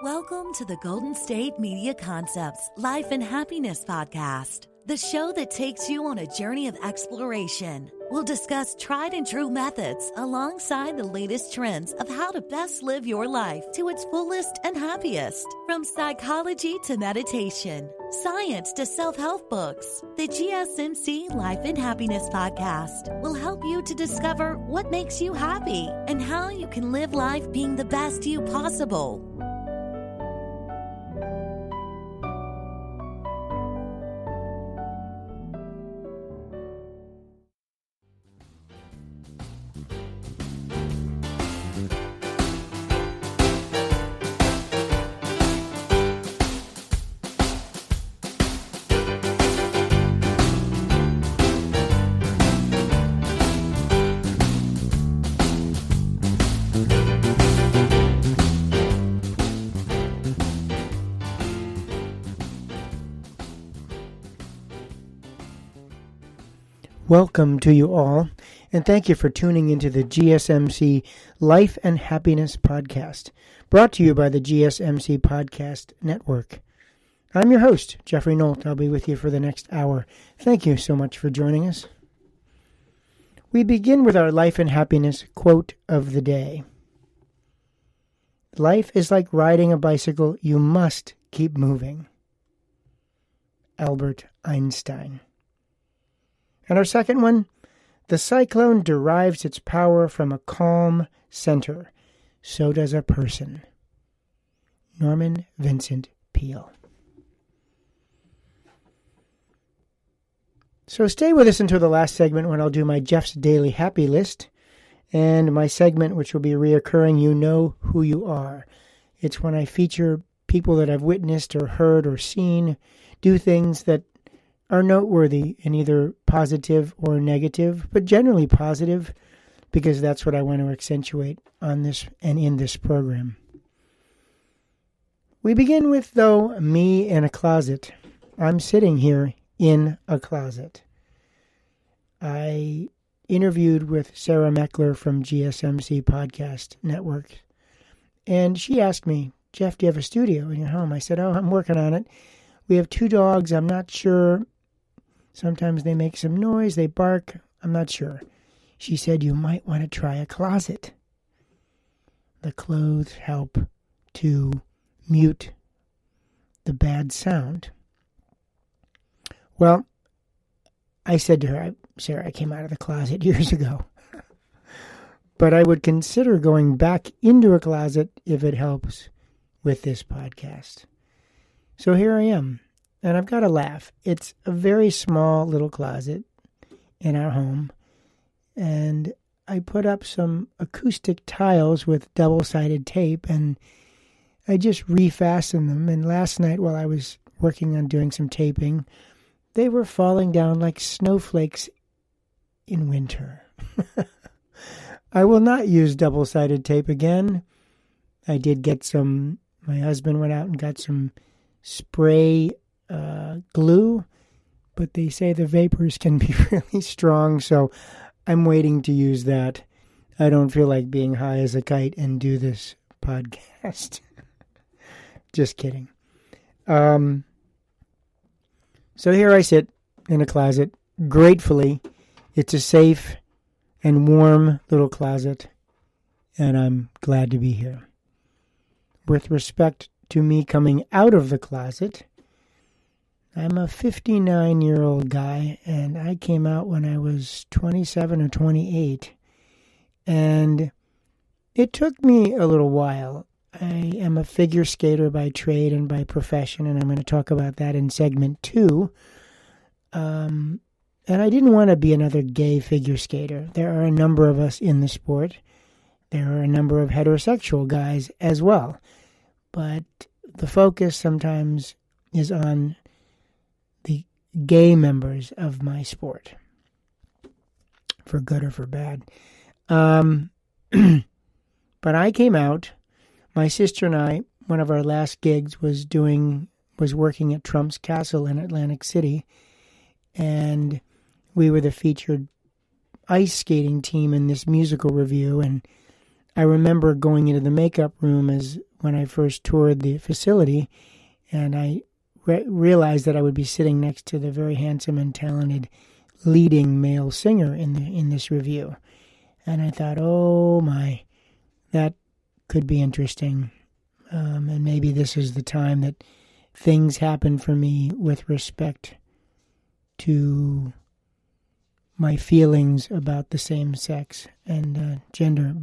Welcome to the Golden State Media Concepts Life and Happiness Podcast, the show that takes you on a journey of exploration. We'll discuss tried and true methods alongside the latest trends of how to best live your life to its fullest and happiest. From psychology to meditation, science to self-help books, the GSMC Life and Happiness Podcast will help you to discover what makes you happy and how you can live life being the best you possible. Welcome to you all, and thank you for tuning into the GSMC Life and Happiness Podcast, brought to you by the GSMC Podcast Network. I'm your host, Jeffrey Nolt. I'll be with you for the next hour. Thank you so much for joining us. We begin with our Life and Happiness quote of the day. Life is like riding a bicycle. You must keep moving. Albert Einstein. And our second one, the cyclone derives its power from a calm center. So does a person. Norman Vincent Peale. So stay with us until the last segment when I'll do my Jeff's Daily Happy List and my segment, which will be reoccurring, You Know Who You Are. It's when I feature people that I've witnessed or heard or seen do things that are noteworthy in either positive or negative, but generally positive, because that's what I want to accentuate on this and in this program. We begin with, though, me in a closet. I'm sitting here in a closet. I interviewed with Sarah Meckler from GSMC Podcast Network, and she asked me, Jeff, do you have a studio in your home? I said, I'm working on it. We have 2 dogs. I'm not sure. Sometimes they make some noise, they bark, I'm not sure. She said, you might want to try a closet. The clothes help to mute the bad sound. Well, I said to her, Sarah, I came out of the closet years ago. But I would consider going back into a closet if it helps with this podcast. So here I am. And I've got to laugh. It's a very small little closet in our home. And I put up some acoustic tiles with double-sided tape, and I just refastened them. And last night while I was working on doing some taping, they were falling down like snowflakes in winter. I will not use double-sided tape again. I did get some, my husband went out and got some spray glue, but they say the vapors can be really strong, so I'm waiting to use that. I don't feel like being high as a kite and do this podcast. Just kidding. So here I sit in a closet. Gratefully, it's a safe and warm little closet, and I'm glad to be here. With respect to me coming out of the closet, I'm a 59-year-old guy, and I came out when I was 27 or 28, and it took me a little while. I am a figure skater by trade and by profession, and I'm going to talk about that in segment 2. And I didn't want to be another gay figure skater. There are a number of us in the sport. There are a number of heterosexual guys as well, but the focus sometimes is on the gay members of my sport, for good or for bad. But I came out. My sister and I, one of our last gigs was working at Trump's Castle in Atlantic City, and we were the featured ice skating team in this musical review, and I remember going into the makeup room as when I first toured the facility, and I realized that I would be sitting next to the very handsome and talented leading male singer in this review. And I thought, oh my, that could be interesting. And maybe this is the time that things happen for me with respect to my feelings about the same sex and gender.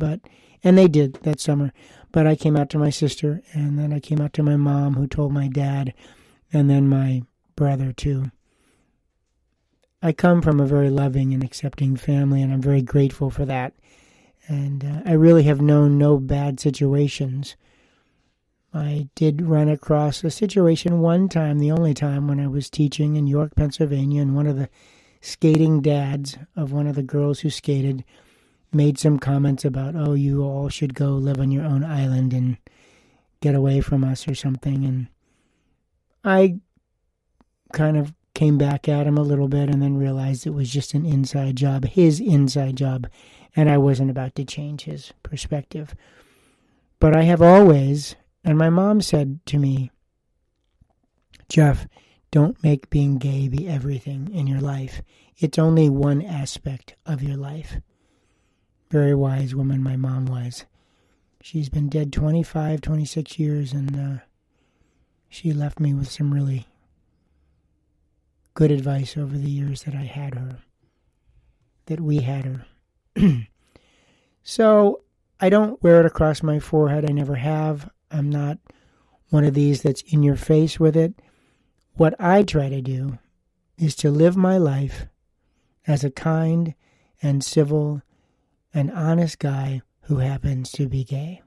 And they did that summer. But I came out to my sister, and then I came out to my mom, who told my dad, and then my brother too. I come from a very loving and accepting family, and I'm very grateful for that. And I really have known no bad situations. I did run across a situation one time, the only time, when I was teaching in York, Pennsylvania, and one of the skating dads of one of the girls who skated made some comments about, oh, you all should go live on your own island and get away from us or something. And I kind of came back at him a little bit and then realized it was just an inside job, his inside job, and I wasn't about to change his perspective. But I have always, and my mom said to me, Jeff, don't make being gay be everything in your life. It's only one aspect of your life. Very wise woman my mom was. She's been dead 25, 26 years, and she left me with some really good advice over the years that I had her, that we had her. So I don't wear it across my forehead. I never have. I'm not one of these that's in your face with it. What I try to do is to live my life as a kind and civil and honest guy who happens to be gay.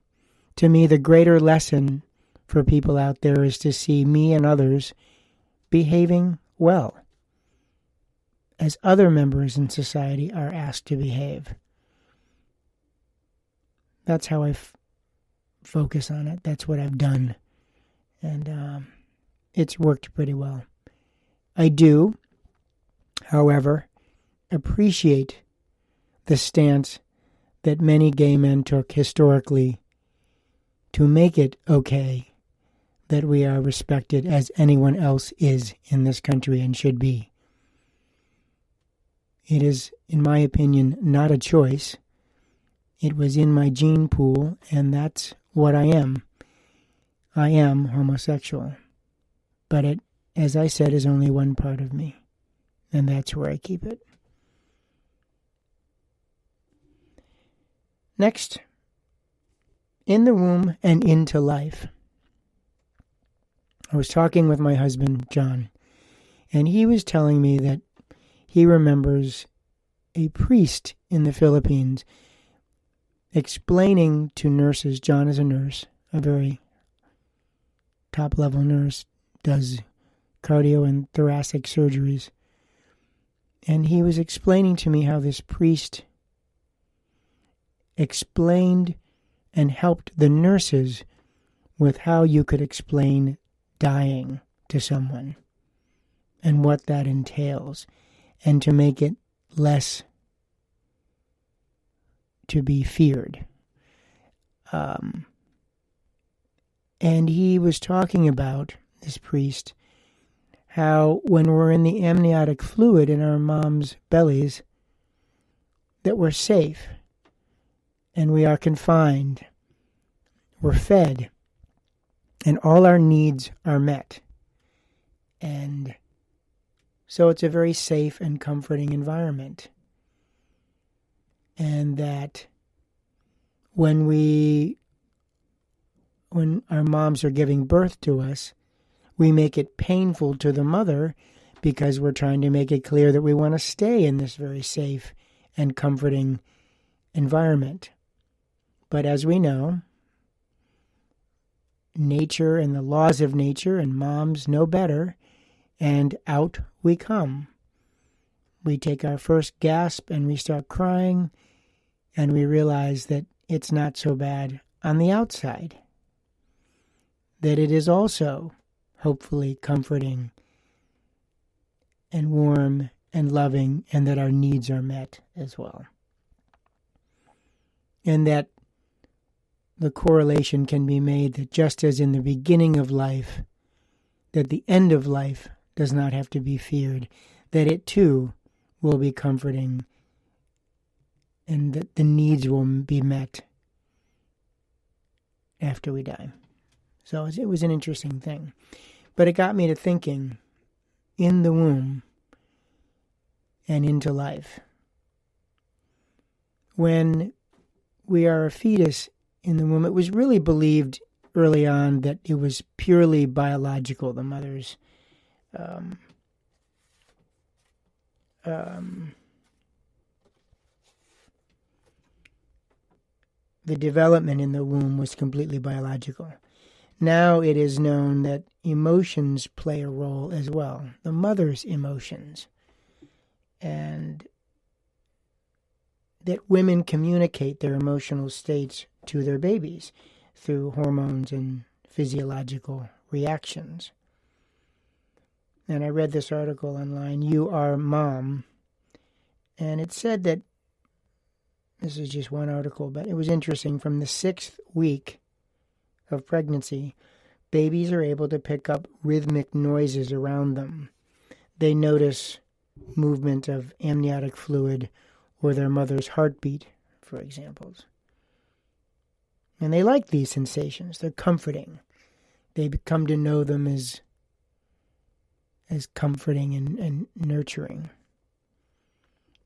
To me, the greater lesson for people out there is to see me and others behaving well, as other members in society are asked to behave. That's how I focus on it. That's what I've done. And it's worked pretty well. I do, however, appreciate the stance that many gay men took historically to make it okay that we are respected as anyone else is in this country and should be. It is, in my opinion, not a choice. It was in my gene pool, and that's what I am. I am homosexual. But it, as I said, is only one part of me, and that's where I keep it. Next, in the womb and into life. I was talking with my husband, John, and he was telling me that he remembers a priest in the Philippines explaining to nurses, John is a nurse, a very top-level nurse, does cardio and thoracic surgeries, and he was explaining to me how this priest explained and helped the nurses with how you could explain dying to someone and what that entails, and to make it less to be feared. And he was talking about, this priest, how when we're in the amniotic fluid in our mom's bellies, that we're safe and we are confined, we're fed, and all our needs are met. And so it's a very safe and comforting environment. And that when our moms are giving birth to us, we make it painful to the mother because we're trying to make it clear that we want to stay in this very safe and comforting environment. But as we know, nature and the laws of nature and moms know better, and out we come. We take our first gasp and we start crying, and we realize that it's not so bad on the outside, that it is also hopefully comforting and warm and loving, and that our needs are met as well. And that the correlation can be made that just as in the beginning of life, that the end of life does not have to be feared, that it too will be comforting and that the needs will be met after we die. So it was an interesting thing. But it got me to thinking, in the womb and into life. When we are a fetus in the womb, it was really believed early on that it was purely biological. The mother's the development in the womb was completely biological. Now it is known that emotions play a role as well, the mother's emotions, and that women communicate their emotional states to their babies through hormones and physiological reactions. And I read this article online, You Are Mom, and it said that, this is just one article, but it was interesting, from the 6th week of pregnancy, babies are able to pick up rhythmic noises around them. They notice movement of amniotic fluid or their mother's heartbeat, for examples. And they like these sensations. They're comforting. They come to know them as comforting and nurturing.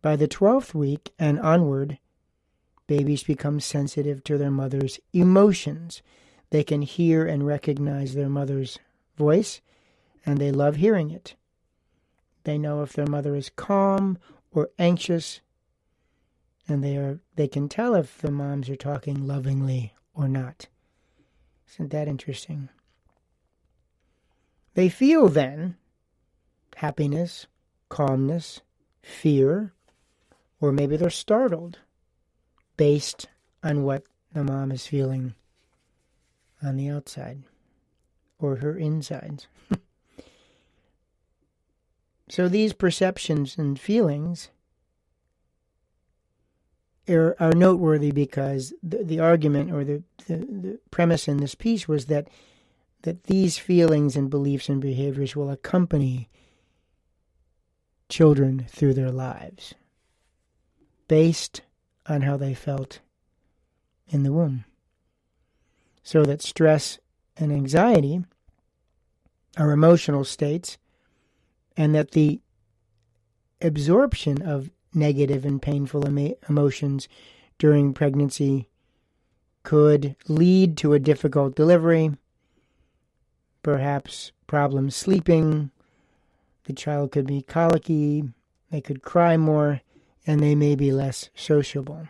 By the 12th week and onward, babies become sensitive to their mother's emotions. They can hear and recognize their mother's voice, and they love hearing it. They know if their mother is calm or anxious, and they can tell if the moms are talking lovingly or not. Isn't that interesting? They feel then happiness, calmness, fear, or maybe they're startled based on what the mom is feeling on the outside or her insides. So these perceptions and feelings are noteworthy because the argument or the premise in this piece was that these feelings and beliefs and behaviors will accompany children through their lives based on how they felt in the womb. So that stress and anxiety are emotional states, and that the absorption of negative and painful emotions during pregnancy could lead to a difficult delivery, perhaps problems sleeping, the child could be colicky, they could cry more, and they may be less sociable.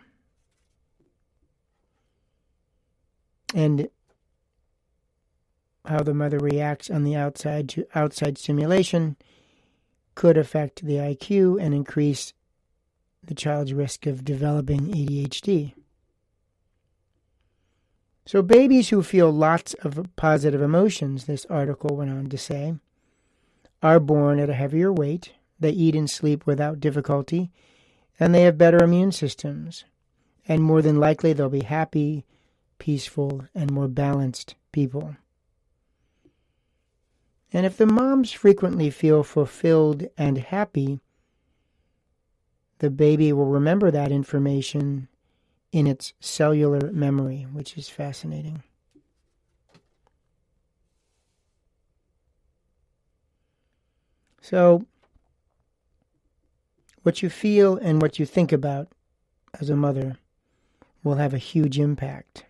And how the mother reacts on the outside to outside stimulation could affect the IQ and increase the child's risk of developing ADHD. So babies who feel lots of positive emotions, this article went on to say, are born at a heavier weight, they eat and sleep without difficulty, and they have better immune systems. And more than likely they'll be happy, peaceful, and more balanced people. And if the moms frequently feel fulfilled and happy, the baby will remember that information in its cellular memory, which is fascinating. So, what you feel and what you think about as a mother will have a huge impact.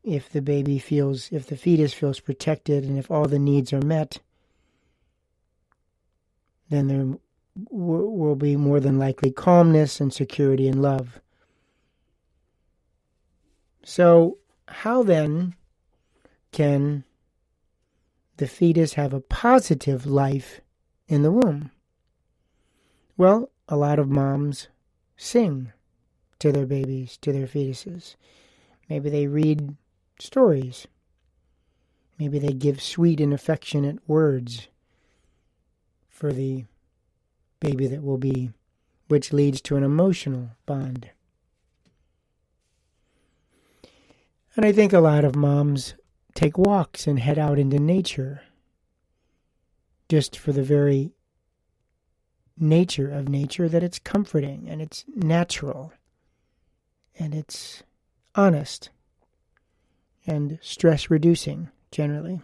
If the fetus feels protected and if all the needs are met, then there will be more than likely calmness and security and love. So, how then can the fetus have a positive life in the womb? Well, a lot of moms sing to their babies, to their fetuses. Maybe they read stories. Maybe they give sweet and affectionate words for the baby that will be, which leads to an emotional bond. And I think a lot of moms take walks and head out into nature just for the very nature of nature, that it's comforting and it's natural and it's honest and stress reducing generally,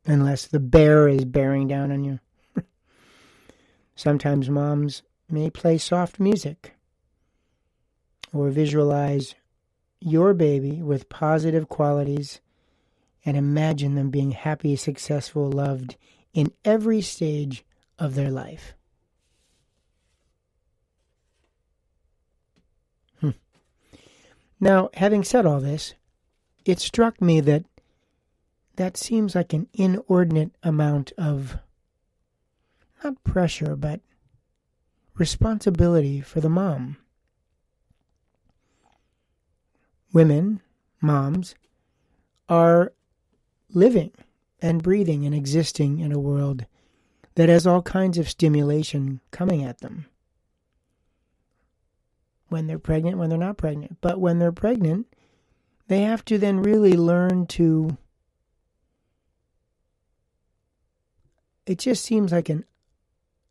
unless the bear is bearing down on you. Sometimes moms may play soft music or visualize your baby with positive qualities and imagine them being happy, successful, loved in every stage of their life. Now, having said all this, it struck me that seems like an inordinate amount of, not pressure, but responsibility for the mom. Women, moms, are living and breathing and existing in a world that has all kinds of stimulation coming at them. When they're pregnant, when they're not pregnant. But when they're pregnant, they have to then really learn to... It just seems like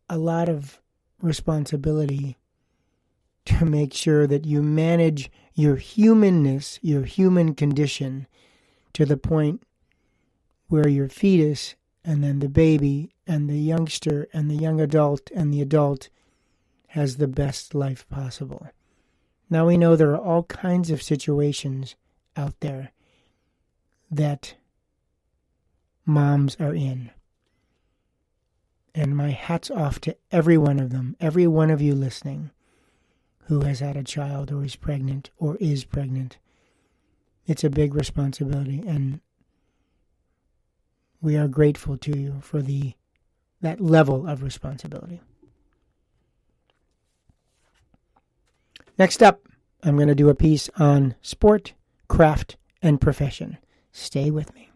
a lot of responsibility to make sure that you manage your humanness, your human condition, to the point where your fetus and then the baby and the youngster and the young adult and the adult has the best life possible. Now we know there are all kinds of situations out there that moms are in. And my hat's off to every one of them, every one of you listening who has had a child or is pregnant or is pregnant. It's a big responsibility, and we are grateful to you for that level of responsibility. Next up, I'm going to do a piece on sport, craft, and profession. Stay with me.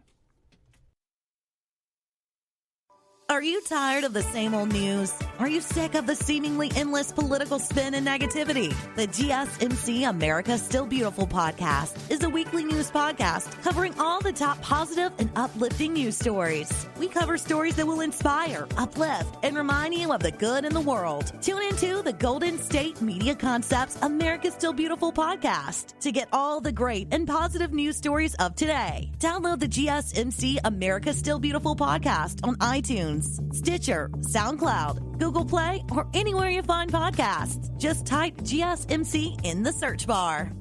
Are you tired of the same old news? Are you sick of the seemingly endless political spin and negativity? The GSMC America's Still Beautiful podcast is a weekly news podcast covering all the top positive and uplifting news stories. We cover stories that will inspire, uplift, and remind you of the good in the world. Tune into the Golden State Media Concepts America's Still Beautiful podcast to get all the great and positive news stories of today. Download the GSMC America's Still Beautiful podcast on iTunes, Stitcher, SoundCloud, Google Play, or anywhere you find podcasts. Just type GSMC in the search bar.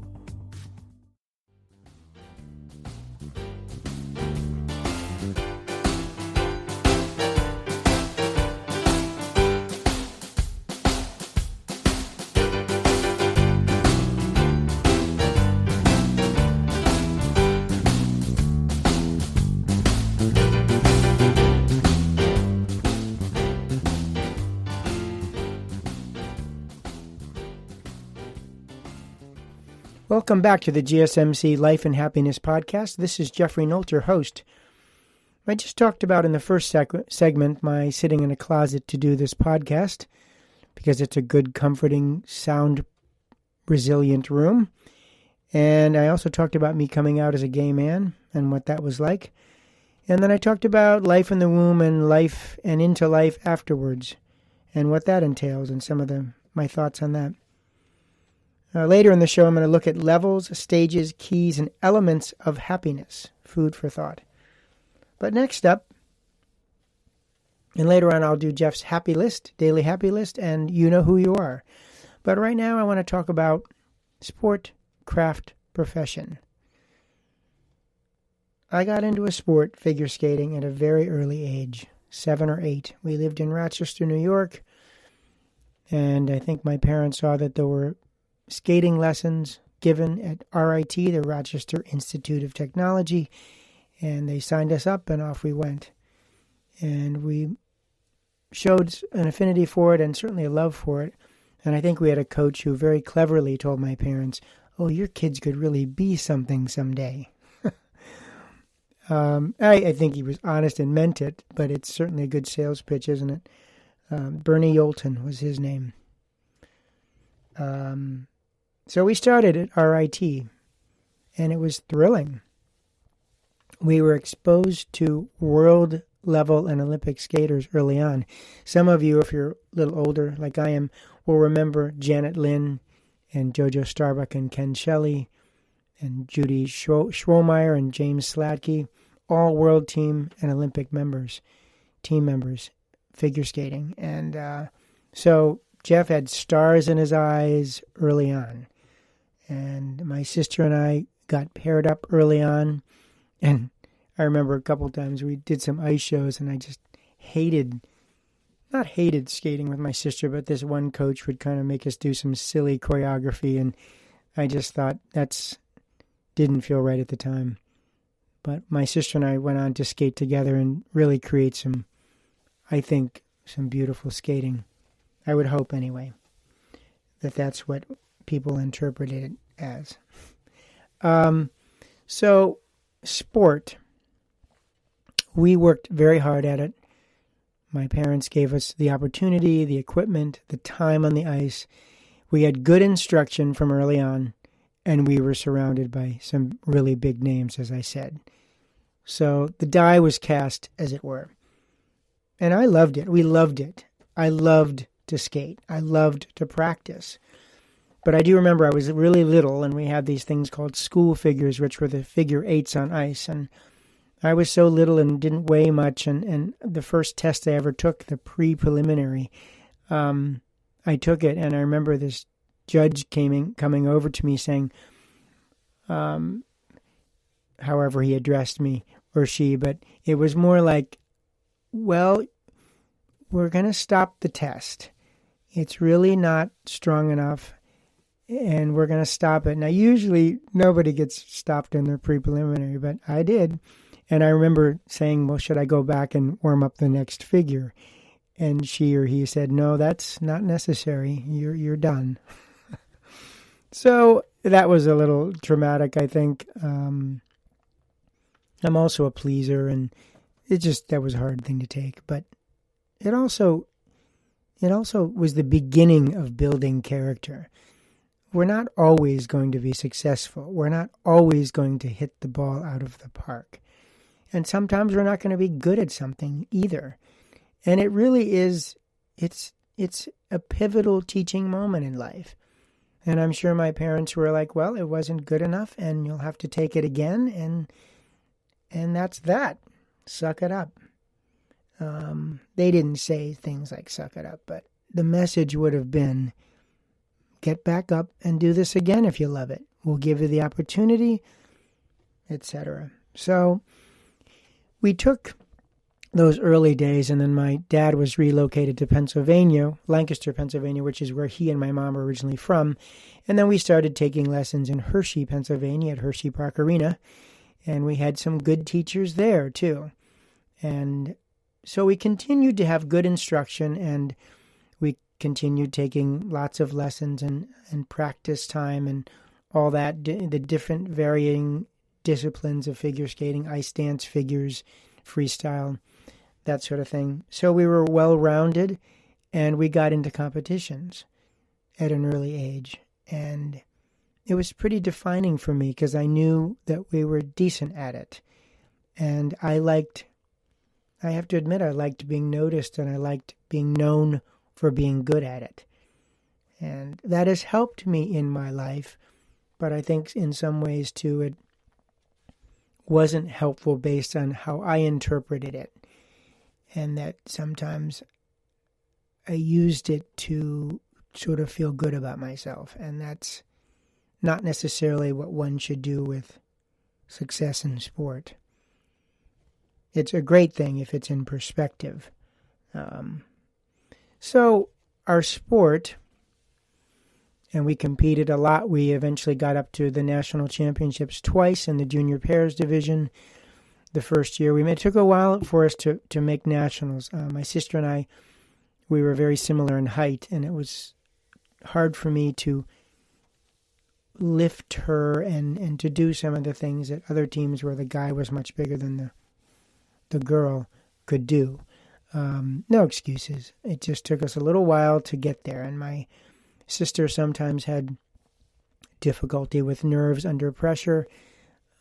Welcome back to the GSMC Life and Happiness Podcast. This is Jeffrey Nolt, your host. I just talked about in the first segment my sitting in a closet to do this podcast because it's a good, comforting, sound, resilient room. And I also talked about me coming out as a gay man and what that was like. And then I talked about life in the womb and life and into life afterwards and what that entails and some of my thoughts on that. Later in the show, I'm going to look at levels, stages, keys, and elements of happiness. Food for thought. But next up, and later on I'll do Jeff's happy list, daily happy list, and you know who you are. But right now I want to talk about sport, craft, profession. I got into a sport, figure skating, at a very early age, 7 or 8. We lived in Rochester, New York, and I think my parents saw that there were skating lessons given at RIT, the Rochester Institute of Technology, and they signed us up and off we went. And we showed an affinity for it and certainly a love for it. And I think we had a coach who very cleverly told my parents, "Oh, your kids could really be something someday." I think he was honest and meant it, but it's certainly a good sales pitch, isn't it? Bernie Yolton was his name. So we started at RIT, and it was thrilling. We were exposed to world-level and Olympic skaters early on. Some of you, if you're a little older, like I am, will remember Janet Lynn and Jojo Starbuck and Ken Shelley and Judy Schromeyer and James Sladke, all world team and Olympic team members, figure skating. And so Jeff had stars in his eyes early on. And my sister and I got paired up early on. And I remember a couple times we did some ice shows, and I just not hated skating with my sister, but this one coach would kind of make us do some silly choreography, and I just thought didn't feel right at the time. But my sister and I went on to skate together and really create some beautiful skating. I would hope, anyway, that that's what people interpreted it as. So, sport. We worked very hard at it. My parents gave us the opportunity, the equipment, the time on the ice. We had good instruction from early on, and we were surrounded by some really big names, as I said. So the die was cast, as it were. And I loved it. We loved it. I loved to skate. I loved to practice. But I do remember I was really little, and we had these things called school figures, which were the figure eights on ice. And I was so little and didn't weigh much. And the first test I ever took, the pre-preliminary, I took it, and I remember this judge coming over to me saying, however he addressed me, or she, but it was more like, well, we're going to stop the test. It's really not strong enough, and we're going to stop it. Now, usually nobody gets stopped in their pre-preliminary, but I did. And I remember saying, well, should I go back and warm up the next figure? And she or he said, no, that's not necessary. You're done. So that was a little traumatic, I think. I'm also a pleaser, and that was a hard thing to take. But it also was the beginning of building character. We're not always going to be successful. We're not always going to hit the ball out of the park. And sometimes we're not going to be good at something either. And it really is, it's a pivotal teaching moment in life. And I'm sure my parents were like, well, it wasn't good enough, and you'll have to take it again, and that's that. Suck it up. They didn't say things like suck it up, but the message would have been, get back up and do this again if you love it. We'll give you the opportunity, etc. So we took those early days, and then my dad was relocated to Pennsylvania, Lancaster, Pennsylvania, which is where he and my mom are originally from. And then we started taking lessons in Hershey, Pennsylvania at Hershey Park Arena. And we had some good teachers there, too. And so we continued to have good instruction, and we continued taking lots of lessons and practice time and all that, the different varying disciplines of figure skating, ice dance, figures, freestyle, that sort of thing. So we were well-rounded, and we got into competitions at an early age. And it was pretty defining for me because I knew that we were decent at it. And I have to admit, I liked being noticed, and I liked being known for being good at it. And that has helped me in my life, but I think in some ways, too, it wasn't helpful based on how I interpreted it. And that sometimes I used it to sort of feel good about myself. And that's not necessarily what one should do with success in sport. It's a great thing if it's in perspective. So our sport, and we competed a lot. We eventually got up to the national championships twice in the junior pairs division. The first year, it took a while for us to make nationals. My sister and I, we were very similar in height, and it was hard for me to lift her and to do some of the things that other teams where the guy was much bigger than the girl could do. No excuses. It just took us a little while to get there, and my sister sometimes had difficulty with nerves under pressure,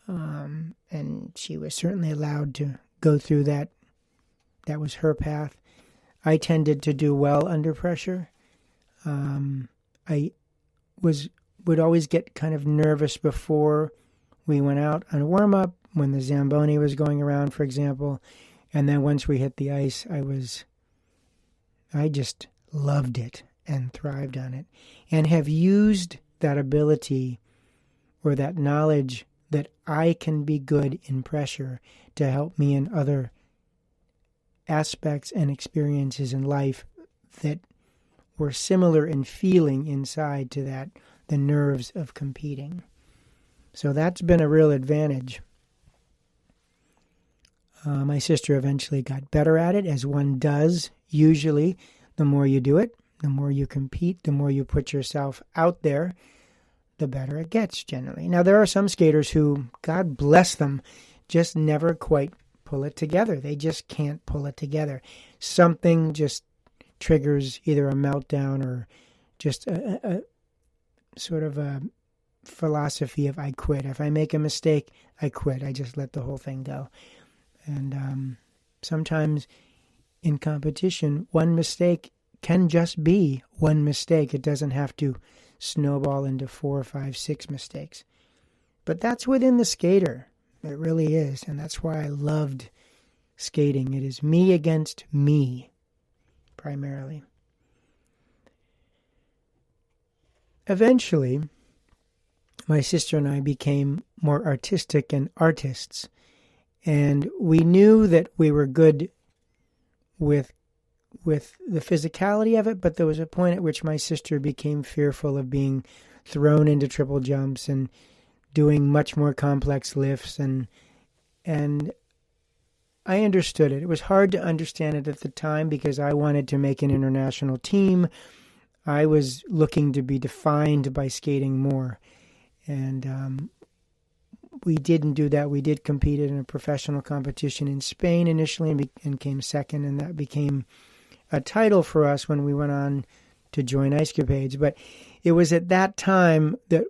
and she was certainly allowed to go through that. That was her path. I tended to do well under pressure. I would always get kind of nervous before we went out on warm-up, when the Zamboni was going around, for example. And then once we hit the ice, I just loved it and thrived on it, and have used that ability or that knowledge that I can be good in pressure to help me in other aspects and experiences in life that were similar in feeling inside to that, the nerves of competing. So that's been a real advantage. My sister eventually got better at it, as one does. Usually, the more you do it, the more you compete, the more you put yourself out there, the better it gets generally. Now, there are some skaters who, God bless them, just never quite pull it together. They just can't pull it together. Something just triggers either a meltdown or just a sort of a philosophy of I quit. If I make a mistake, I quit. I just let the whole thing go. And sometimes in competition, one mistake can just be one mistake. It doesn't have to snowball into 4, 5, 6 mistakes. But that's within the skater. It really is. And that's why I loved skating. It is me against me, primarily. Eventually, my sister and I became more artistic and artists. And we knew that we were good with the physicality of it, but there was a point at which my sister became fearful of being thrown into triple jumps and doing much more complex lifts, and I understood it. It was hard to understand it at the time because I wanted to make an international team. I was looking to be defined by skating more, and we didn't do that. We did compete in a professional competition in Spain initially and came second, and that became a title for us when we went on to join Ice Capades. But it was at that time that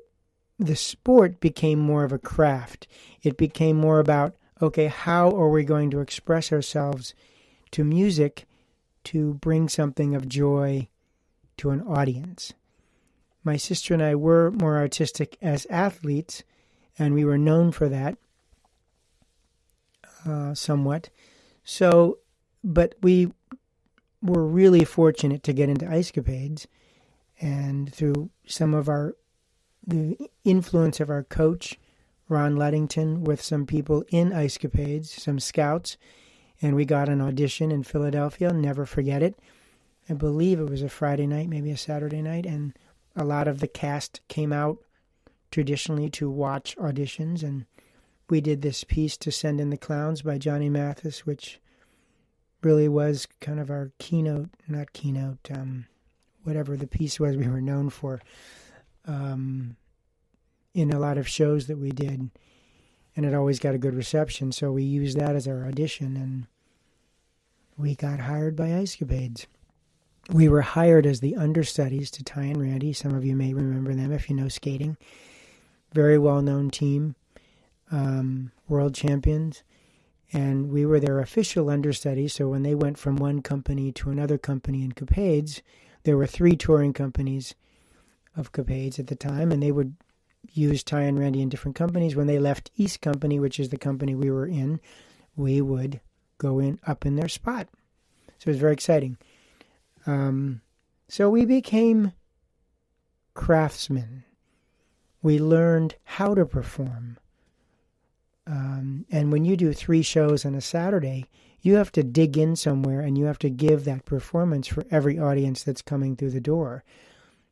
the sport became more of a craft. It became more about, okay, how are we going to express ourselves to music to bring something of joy to an audience? My sister and I were more artistic as athletes, and we were known for that somewhat. So, but we were really fortunate to get into Ice Capades, and through some of the influence of our coach, Ron Ludington, with some people in Ice Capades, some scouts, and we got an audition in Philadelphia. I'll never forget it. I believe it was a Friday night, maybe a Saturday night, and a lot of the cast came out traditionally to watch auditions, and we did this piece, To Send in the Clowns by Johnny Mathis, which really was kind of our whatever the piece was we were known for in a lot of shows that we did, and it always got a good reception, so we used that as our audition, and we got hired by Ice Capades. We were hired as the understudies to Ty and Randy. Some of you may remember them if you know skating. Very well-known team, world champions, and we were their official understudies. So when they went from one company to another company in Capades, there were 3 touring companies of Capades at the time, and they would use Ty and Randy in different companies. When they left East Company, which is the company we were in, we would go up in their spot. So it was very exciting. So we became craftsmen. We learned how to perform. And when you do 3 shows on a Saturday, you have to dig in somewhere and you have to give that performance for every audience that's coming through the door,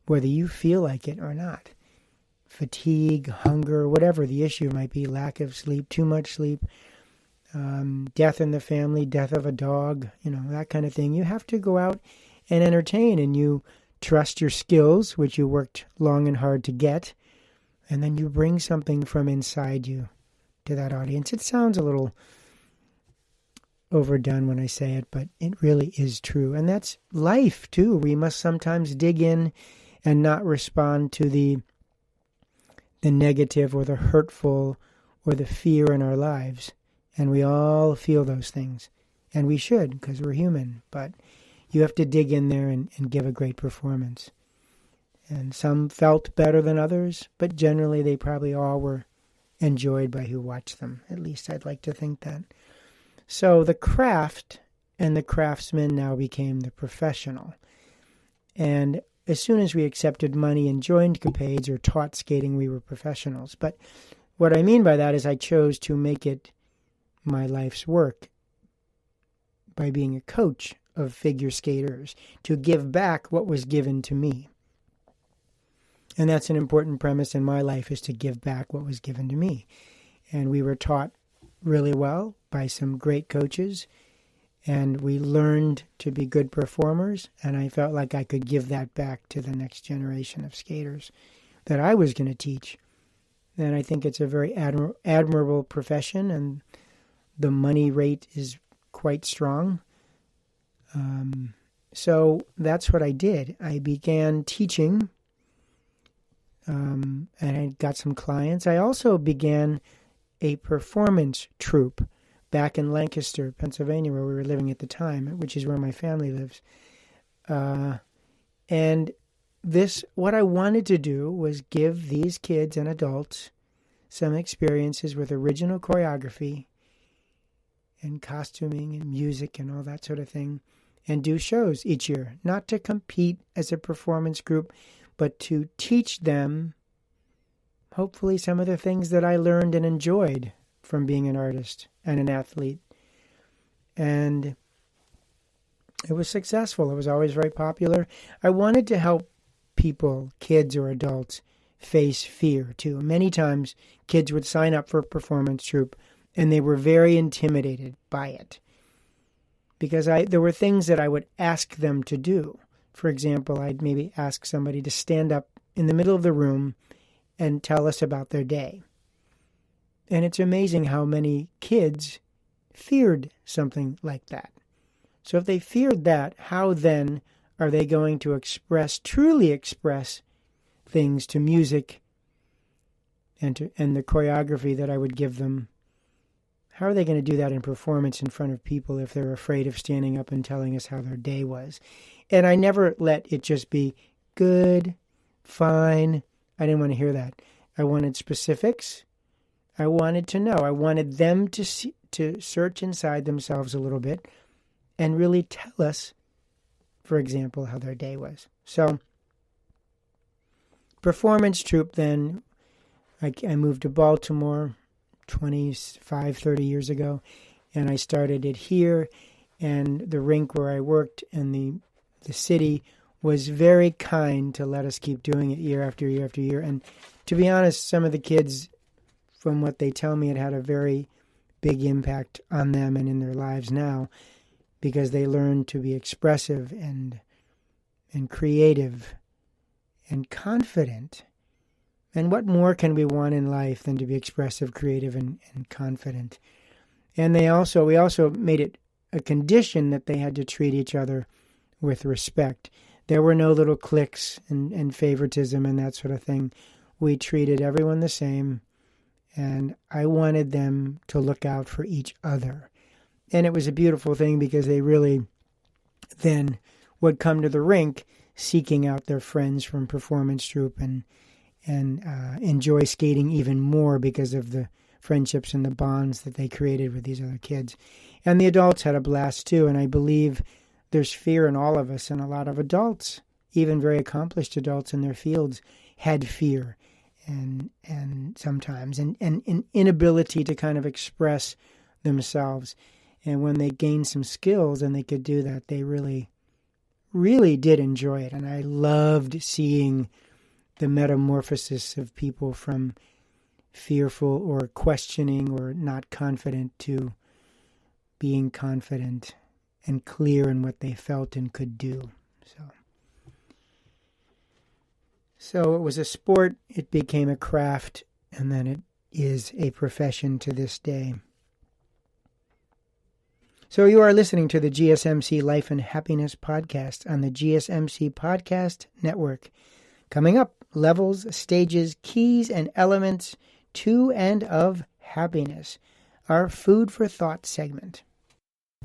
whether you feel like it or not. Fatigue, hunger, whatever the issue might be, lack of sleep, too much sleep, death in the family, death of a dog, that kind of thing. You have to go out and entertain, and you trust your skills, which you worked long and hard to get, and then you bring something from inside you to that audience. It sounds a little overdone when I say it, but it really is true. And that's life, too. We must sometimes dig in and not respond to the the negative or the hurtful or the fear in our lives. And we all feel those things. And we should, because we're human. But you have to dig in there and give a great performance. And some felt better than others, but generally they probably all were enjoyed by who watched them. At least I'd like to think that. So the craft and the craftsman now became the professional. And as soon as we accepted money and joined capades or taught skating, we were professionals. But what I mean by that is I chose to make it my life's work by being a coach of figure skaters, to give back what was given to me. And that's an important premise in my life, is to give back what was given to me. And we were taught really well by some great coaches, and we learned to be good performers, and I felt like I could give that back to the next generation of skaters that I was going to teach. And I think it's a very admirable profession, and the money rate is quite strong. So that's what I did. I began teaching, and I got some clients. I also began a performance troupe back in Lancaster, Pennsylvania, where we were living at the time, which is where my family lives. And what I wanted to do was give these kids and adults some experiences with original choreography and costuming and music and all that sort of thing, and do shows each year, not to compete as a performance group, but to teach them, hopefully, some of the things that I learned and enjoyed from being an artist and an athlete. And it was successful. It was always very popular. I wanted to help people, kids or adults, face fear too. Many times kids would sign up for a performance troupe and they were very intimidated by it, because there were things that I would ask them to do. For example, I'd maybe ask somebody to stand up in the middle of the room and tell us about their day. And it's amazing how many kids feared something like that. So if they feared that, how then are they going to truly express things to music and the choreography that I would give them? How are they going to do that in performance in front of people if they're afraid of standing up and telling us how their day was? And I never let it just be good, fine. I didn't want to hear that. I wanted specifics. I wanted to know. I wanted them to search inside themselves a little bit and really tell us, for example, how their day was. So, performance troupe then, I moved to Baltimore 25, 30 years ago, and I started it here, and the rink where I worked and the city was very kind to let us keep doing it year after year after year. And to be honest, some of the kids, from what they tell me, it had a very big impact on them and in their lives now, because they learned to be expressive and creative and confident. And what more can we want in life than to be expressive, creative, and confident? And we also made it a condition that they had to treat each other with respect. There were no little cliques and favoritism and that sort of thing. We treated everyone the same, and I wanted them to look out for each other. And it was a beautiful thing, because they really then would come to the rink seeking out their friends from performance troupe and enjoy skating even more because of the friendships and the bonds that they created with these other kids. And the adults had a blast too, and I believe there's fear in all of us, and a lot of adults, even very accomplished adults in their fields, had fear and sometimes an inability to kind of express themselves. And when they gained some skills and they could do that, they really, really did enjoy it. And I loved seeing the metamorphosis of people from fearful or questioning or not confident to being confident and clear in what they felt and could do. So it was a sport, it became a craft, and then it is a profession to this day. So you are listening to the GSMC Life and Happiness Podcast on the GSMC Podcast Network. Coming up, levels, stages, keys, and elements to and of happiness. Our Food for Thought segment.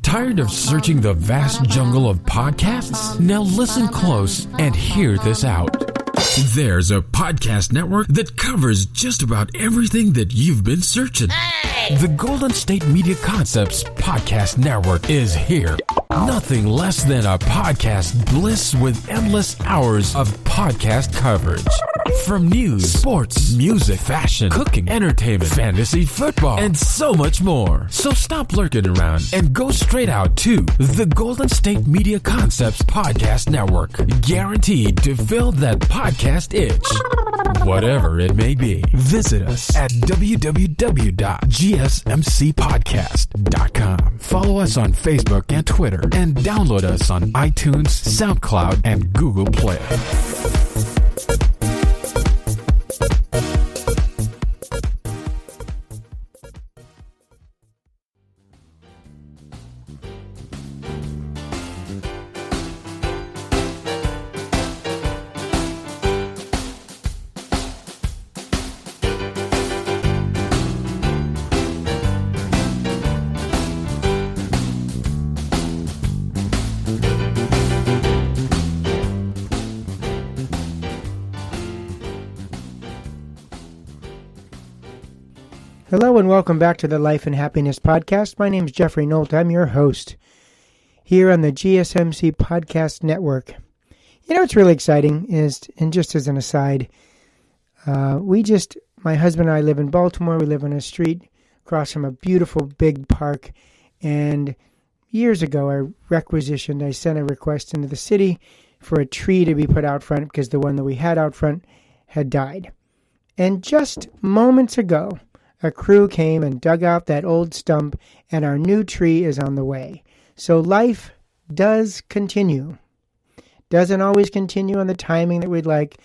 Tired of searching the vast jungle of podcasts? Now listen close and hear this out. There's a podcast network that covers just about everything that you've been searching. Hey! The Golden State Media Concepts Podcast Network is here. Nothing less than a podcast bliss with endless hours of podcast coverage. From news, sports, music, fashion, cooking, entertainment, fantasy, football, and so much more. So stop lurking around and go straight out to the Golden State Media Concepts Podcast Network. Guaranteed to fill that podcast itch. Whatever it may be. Visit us at www.gsmcpodcast.com. Follow us on Facebook and Twitter, and download us on iTunes, SoundCloud, and Google Play. Hello and welcome back to the Life and Happiness Podcast. My name is Jeffrey Nolt. I'm your host here on the GSMC Podcast Network. You know what's really exciting is, and just as an aside, my husband and I live in Baltimore. We live on a street across from a beautiful big park. And years ago, I sent a request into the city for a tree to be put out front because the one that we had out front had died. And just moments ago, a crew came and dug out that old stump, and our new tree is on the way. So life does continue. Doesn't always continue on the timing that we'd like,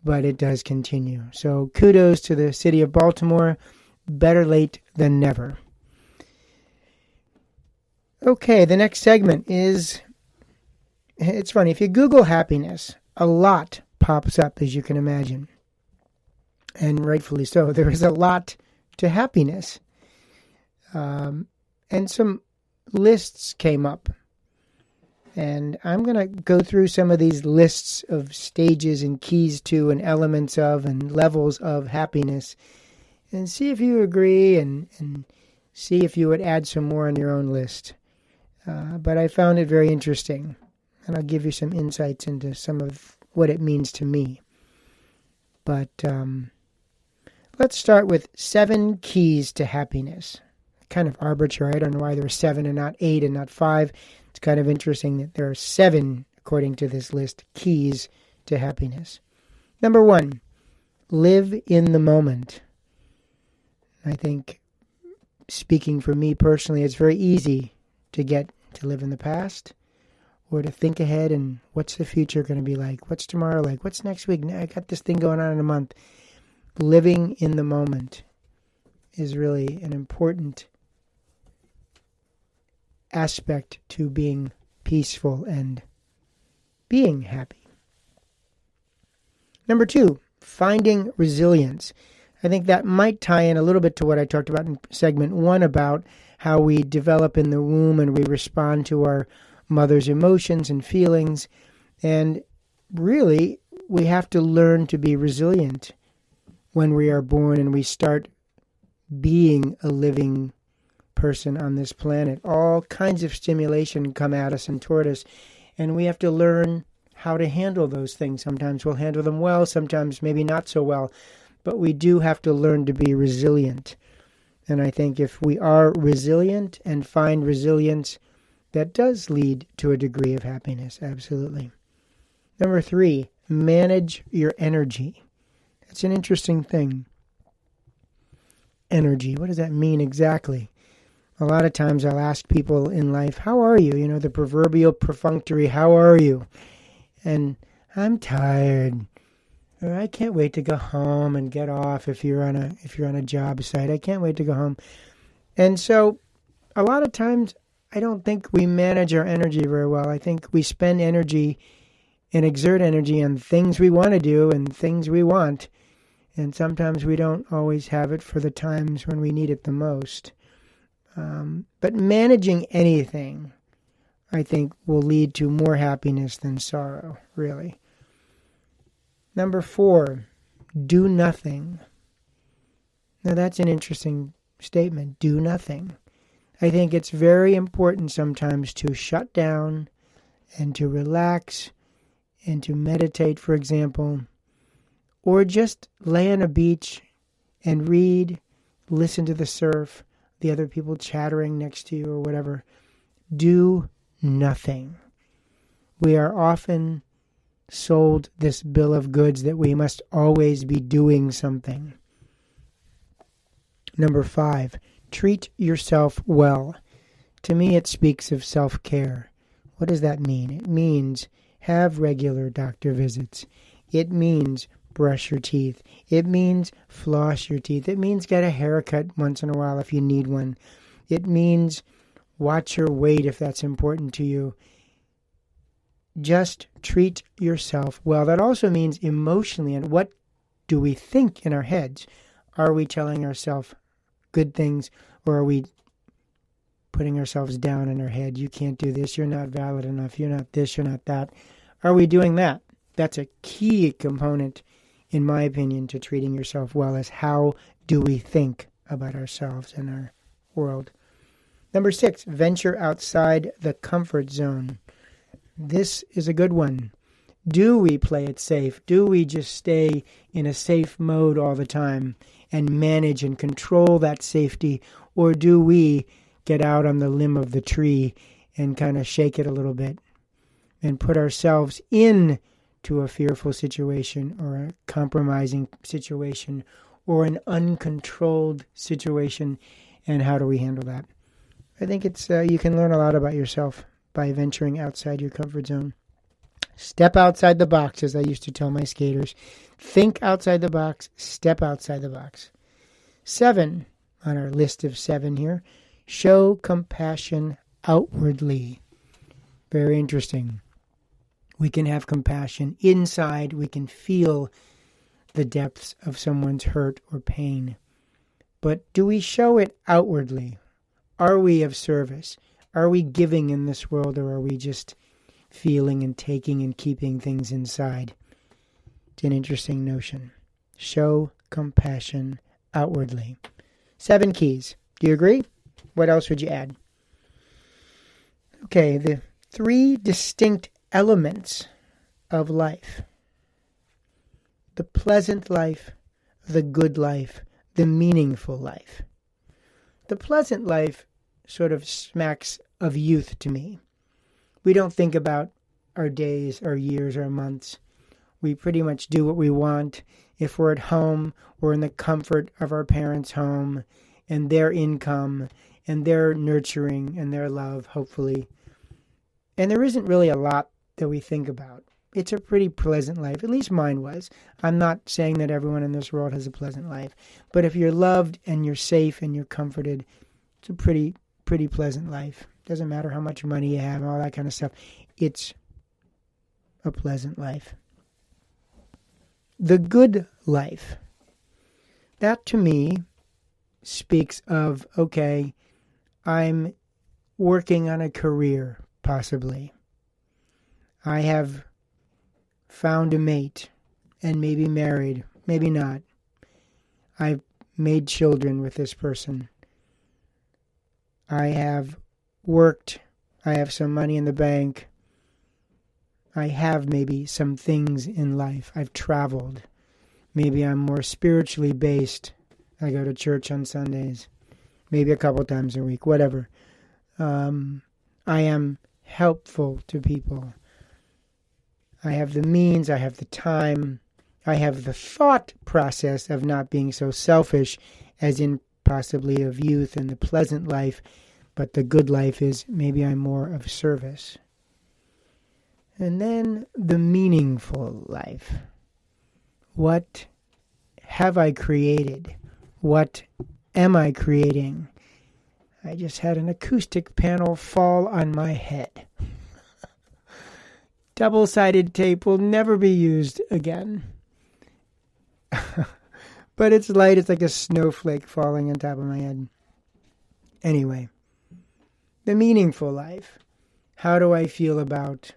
but it does continue. So kudos to the city of Baltimore. Better late than never. Okay, the next segment is, it's funny, if you Google happiness, a lot pops up, as you can imagine. And rightfully so. There is a lot to happiness. And some lists came up. And I'm going to go through some of these lists of stages and keys to and elements of and levels of happiness and see if you agree and see if you would add some more on your own list. But I found it very interesting. And I'll give you some insights into some of what it means to me. But let's start with 7 keys to happiness. Kind of arbitrary. I don't know why there are 7 and not 8 and not 5. It's kind of interesting that there are 7, according to this list, keys to happiness. Number 1, live in the moment. I think, speaking for me personally, it's very easy to get to live in the past or to think ahead and what's the future going to be like? What's tomorrow like? What's next week? I got this thing going on in a month. Living in the moment is really an important aspect to being peaceful and being happy. Number 2, finding resilience. I think that might tie in a little bit to what I talked about in segment 1 about how we develop in the womb and we respond to our mother's emotions and feelings. And really, we have to learn to be resilient when we are born and we start being a living person on this planet. All kinds of stimulation come at us and toward us, and we have to learn how to handle those things. Sometimes we'll handle them well, sometimes maybe not so well, but we do have to learn to be resilient. And I think if we are resilient and find resilience, that does lead to a degree of happiness, absolutely. Number 3, manage your energy. It's an interesting thing. Energy, what does that mean exactly? A lot of times I'll ask people in life, how are you? You know, the proverbial perfunctory, how are you? And I'm tired. Or I can't wait to go home and get off if you're on a job site. I can't wait to go home. And so a lot of times I don't think we manage our energy very well. I think we spend energy and exert energy on things we want to do and things we want. And sometimes we don't always have it for the times when we need it the most. But managing anything, I think, will lead to more happiness than sorrow, really. Number 4, do nothing. Now that's an interesting statement, do nothing. I think it's very important sometimes to shut down and to relax and to meditate, for example, or just lay on a beach and read, listen to the surf, the other people chattering next to you or whatever. Do nothing. We are often sold this bill of goods that we must always be doing something. Number 5, treat yourself well. To me, it speaks of self-care. What does that mean? It means have regular doctor visits. It means brush your teeth. It means floss your teeth. It means get a haircut once in a while if you need one. It means watch your weight if that's important to you. Just treat yourself well. That also means emotionally. And what do we think in our heads? Are we telling ourselves good things, or are we putting ourselves down in our head? You can't do this. You're not valid enough. You're not this. You're not that. Are we doing that? That's a key component, in my opinion, to treating yourself well, is how do we think about ourselves and our world. Number 6, venture outside the comfort zone. This is a good one. Do we play it safe? Do we just stay in a safe mode all the time and manage and control that safety? Or do we get out on the limb of the tree and kind of shake it a little bit and put ourselves in to a fearful situation or a compromising situation or an uncontrolled situation, and how do we handle that? I think it's you can learn a lot about yourself by venturing outside your comfort zone. Step outside the box, as I used to tell my skaters. Think outside the box, step outside the box. 7 on our list of 7 here, show compassion outwardly. Very interesting. We can have compassion inside. We can feel the depths of someone's hurt or pain. But do we show it outwardly? Are we of service? Are we giving in this world, or are we just feeling and taking and keeping things inside? It's an interesting notion. Show compassion outwardly. 7 keys. Do you agree? What else would you add? Okay, the 3 distinct elements of life. The pleasant life, the good life, the meaningful life. The pleasant life sort of smacks of youth to me. We don't think about our days, our years, our months. We pretty much do what we want. If we're at home, we're in the comfort of our parents' home and their income and their nurturing and their love, hopefully. And there isn't really a lot that we think about. It's a pretty pleasant life. At least mine was. I'm not saying that everyone in this world has a pleasant life. But if you're loved and you're safe and you're comforted, it's a pretty pleasant life. Doesn't matter how much money you have and all that kind of stuff. It's a pleasant life. The good life. That to me speaks of, okay, I'm working on a career, possibly. I have found a mate and maybe married, maybe not. I've made children with this person. I have worked. I have some money in the bank. I have maybe some things in life. I've traveled. Maybe I'm more spiritually based. I go to church on Sundays, maybe a couple times a week, whatever. I am helpful to people. I have the means, I have the time, I have the thought process of not being so selfish as in possibly of youth and the pleasant life, but the good life is maybe I'm more of service. And then the meaningful life. What have I created? What am I creating? I just had an acoustic panel fall on my head. double-sided tape will never be used again. But it's light. It's like a snowflake falling on top of my head. Anyway, the meaningful life. How do I feel about,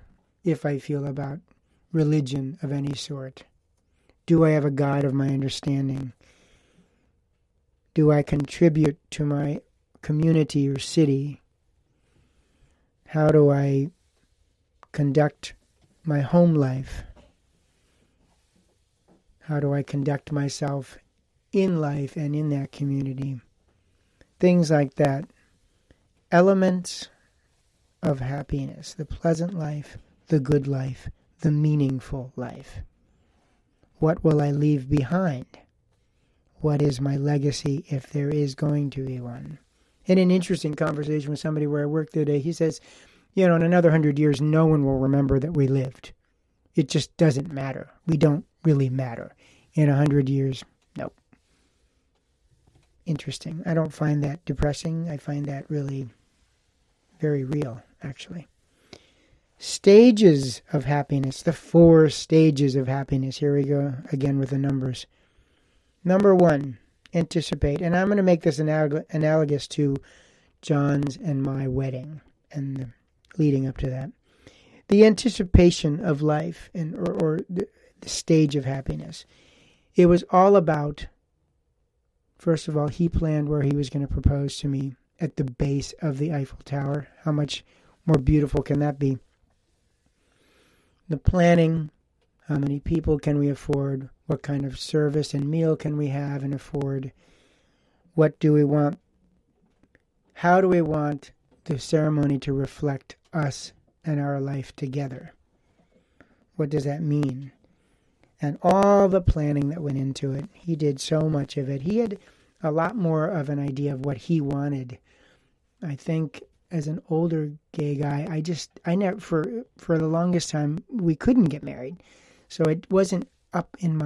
if I feel about, religion of any sort? Do I have a God of my understanding? Do I contribute to my community or city? How do I conduct my home life? How do I conduct myself in life and in that community? Things like that. Elements of happiness, the pleasant life, the good life, the meaningful life. What will I leave behind? What is my legacy if there is going to be one? In an interesting conversation with somebody where I worked today, he says, in another 100 years, no one will remember that we lived. It just doesn't matter. We don't really matter. In 100 years, nope. Interesting. I don't find that depressing. I find that really very real, actually. Stages of happiness. The 4 stages of happiness. Here we go again with the numbers. Number 1, anticipate. And I'm going to make this analogous to John's and my wedding and the leading up to that. The anticipation of life or the stage of happiness. It was all about, first of all, he planned where he was going to propose to me at the base of the Eiffel Tower. How much more beautiful can that be? The planning, how many people can we afford? What kind of service and meal can we have and afford? What do we want? How do we want the ceremony to reflect us and our life together? What does that mean? And all the planning that went into it. He did so much of it. He had a lot more of an idea of what he wanted. I think as an older gay guy, I never, for the longest time, we couldn't get married. So it wasn't up in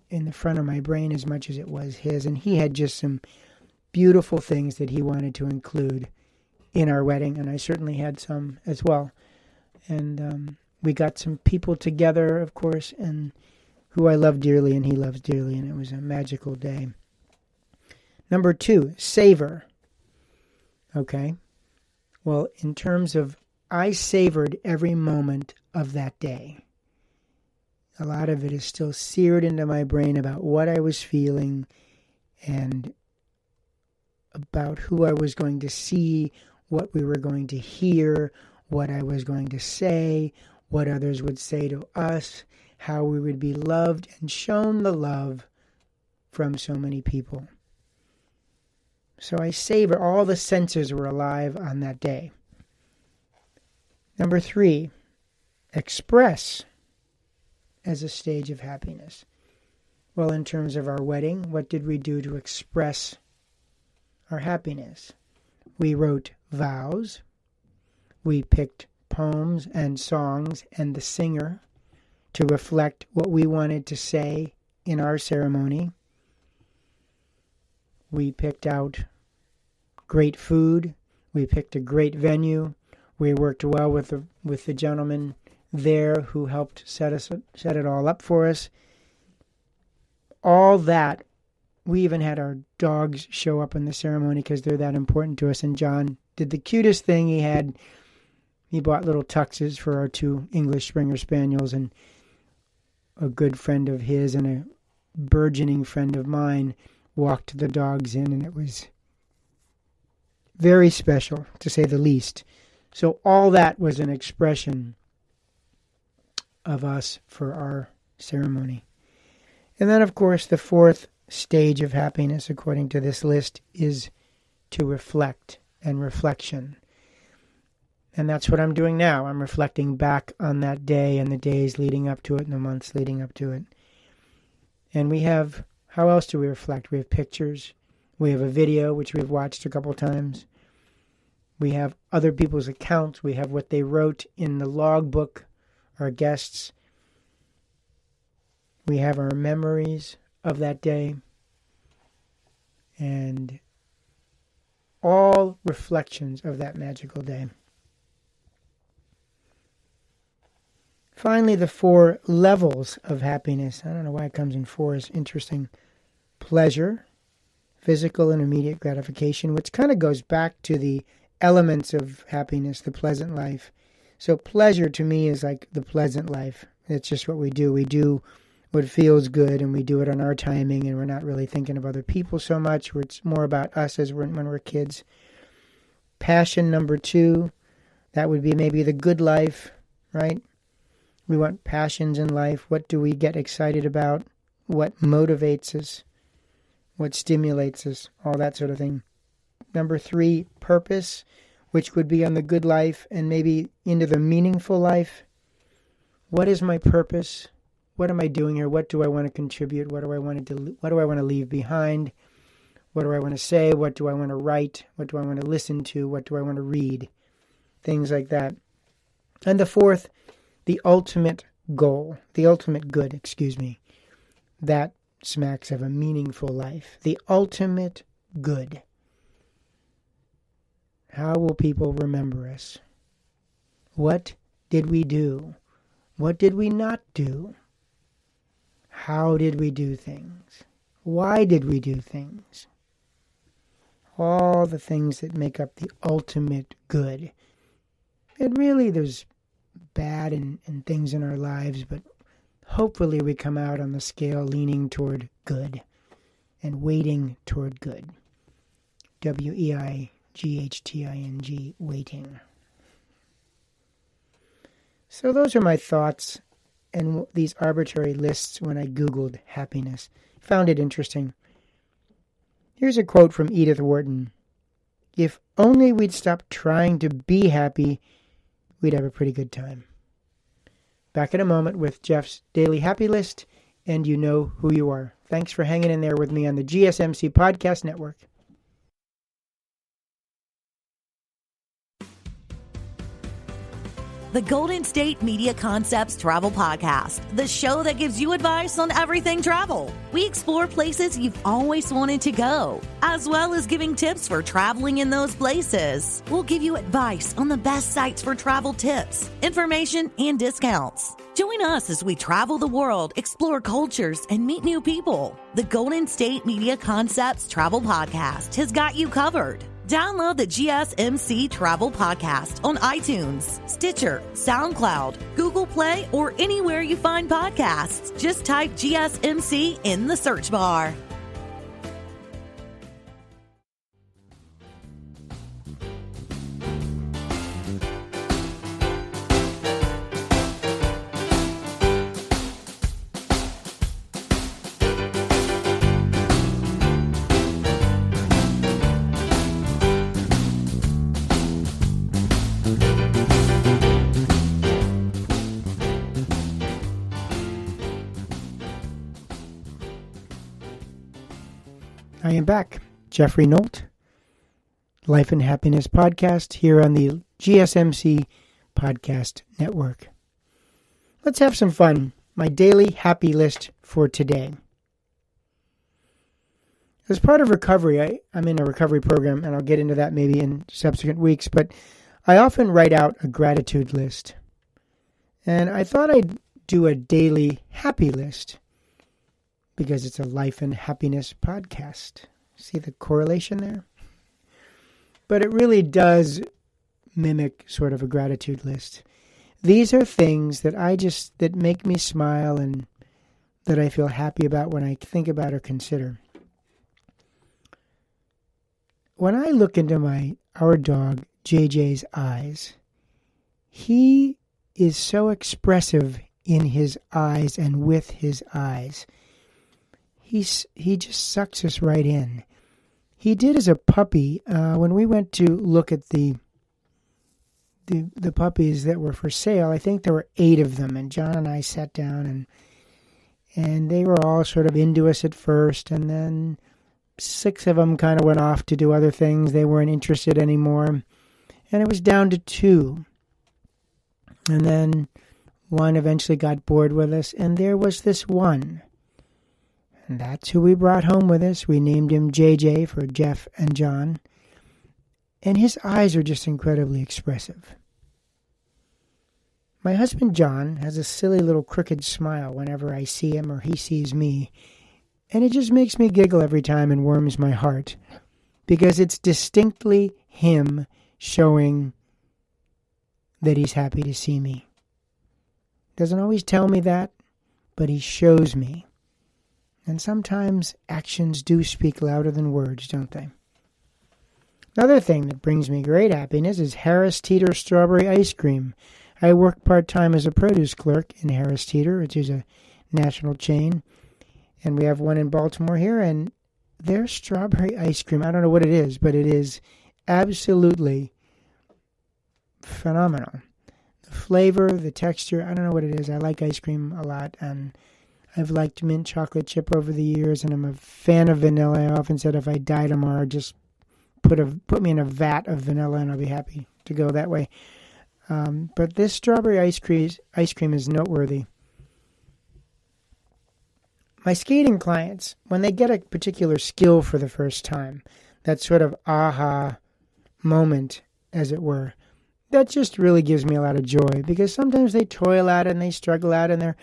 the front of my brain as much as it was his. And he had just some beautiful things that he wanted to include in our wedding. And I certainly had some as well. And we got some people together, of course, and who I love dearly and he loves dearly. And it was a magical day. Number 2, savor. Okay. Well, in terms of, I savored every moment of that day. A lot of it is still seared into my brain about what I was feeling and about who I was going to see, what we were going to hear, what I was going to say, what others would say to us, how we would be loved and shown the love from so many people. So I savor, all the senses were alive on that day. Number 3, express as a stage of happiness. Well, in terms of our wedding, what did we do to express our happiness? We wrote vows. We picked poems and songs and the singer to reflect what we wanted to say in our ceremony. We picked out great food. We picked a great venue. We worked well with the gentleman there who helped set it all up for us. All that. We even had our dogs show up in the ceremony because they're that important to us. And John did the cutest thing. He bought little tuxes for our 2 English Springer Spaniels, and a good friend of his and a burgeoning friend of mine walked the dogs in, and it was very special, to say the least. So all that was an expression of us for our ceremony. And then, of course, the 4th stage of happiness, according to this list, is to reflect and reflection. And that's what I'm doing now. I'm reflecting back on that day and the days leading up to it and the months leading up to it. And we have, how else do we reflect? We have pictures. We have a video, which we've watched a couple times. We have other people's accounts. We have what they wrote in the logbook, our guests. We have our memories of that day. And all reflections of that magical day. finally, the 4 levels of happiness. I don't know why it comes in 4. It's interesting. Pleasure, physical and immediate gratification, which kind of goes back to the elements of happiness, the pleasant life. So pleasure to me is like the pleasant life. It's just what we do. We do what feels good, and we do it on our timing, and we're not really thinking of other people so much. Where it's more about us when we're kids. Passion, number 2, that would be maybe the good life, right? We want passions in life. What do we get excited about? What motivates us? What stimulates us? All that sort of thing. Number 3, purpose, which would be on the good life and maybe into the meaningful life. What is my purpose? What am I doing here? What do I want to contribute? What do I want to leave behind? What do I want to say? What do I want to write? What do I want to listen to? What do I want to read? Things like that. And the 4th, the ultimate goal, the ultimate good, that smacks of a meaningful life. The ultimate good. How will people remember us? What did we do? What did we not do? How did we do things? Why did we do things? All the things that make up the ultimate good. And really, there's bad and things in our lives, but hopefully we come out on the scale leaning toward good and weighting toward good. WEIGHTING, weighting. So those are my thoughts and these arbitrary lists when I Googled happiness. Found it interesting. Here's a quote from Edith Wharton. If only we'd stop trying to be happy, we'd have a pretty good time. Back in a moment with Jeff's Daily Happy List, and you know who you are. Thanks for hanging in there with me on the GSMC Podcast Network. The Golden State Media Concepts Travel Podcast, the show that gives you advice on everything travel. We explore places you've always wanted to go, as well as giving tips for traveling in those places. We'll give you advice on the best sites for travel tips, information, and discounts. Join us as we travel the world, explore cultures, and meet new people. The Golden State Media Concepts Travel Podcast has got you covered. Download the GSMC Travel Podcast on iTunes, Stitcher, SoundCloud, Google Play, or anywhere you find podcasts. Just type GSMC in the search bar. I am back. Jeffrey Nolt, Life and Happiness Podcast, here on the GSMC Podcast Network. Let's have some fun. My daily happy list for today. As part of recovery, I'm in a recovery program, and I'll get into that maybe in subsequent weeks, but I often write out a gratitude list. And I thought I'd do a daily happy list, because it's a life and happiness podcast. See the correlation there? But it really does mimic sort of a gratitude list. These are things that make me smile and that I feel happy about when I think about or consider. When I look into our dog JJ's eyes, he is so expressive in his eyes and with his eyes. He just sucks us right in. He did as a puppy. When we went to look at the puppies that were for sale, I think there were 8 of them, and John and I sat down and they were all sort of into us at first, and then 6 of them kind of went off to do other things. They weren't interested anymore, and it was down to 2. And then one eventually got bored with us, and there was this one. And that's who we brought home with us. We named him JJ for Jeff and John. And his eyes are just incredibly expressive. My husband John has a silly little crooked smile whenever I see him or he sees me, and it just makes me giggle every time and warms my heart, because it's distinctly him showing that he's happy to see me. Doesn't always tell me that, but he shows me. And sometimes actions do speak louder than words, don't they? Another thing that brings me great happiness is Harris Teeter strawberry ice cream. I work part-time as a produce clerk in Harris Teeter, which is a national chain. And we have one in Baltimore here, and their strawberry ice cream, I don't know what it is, but it is absolutely phenomenal. The flavor, the texture, I don't know what it is. I like ice cream a lot, and I've liked mint chocolate chip over the years, and I'm a fan of vanilla. I often said if I die tomorrow, just put me in a vat of vanilla and I'll be happy to go that way. But this strawberry ice cream is noteworthy. My skating clients, when they get a particular skill for the first time, that sort of aha moment, as it were, that just really gives me a lot of joy, because sometimes they toil at it and they struggle at it, and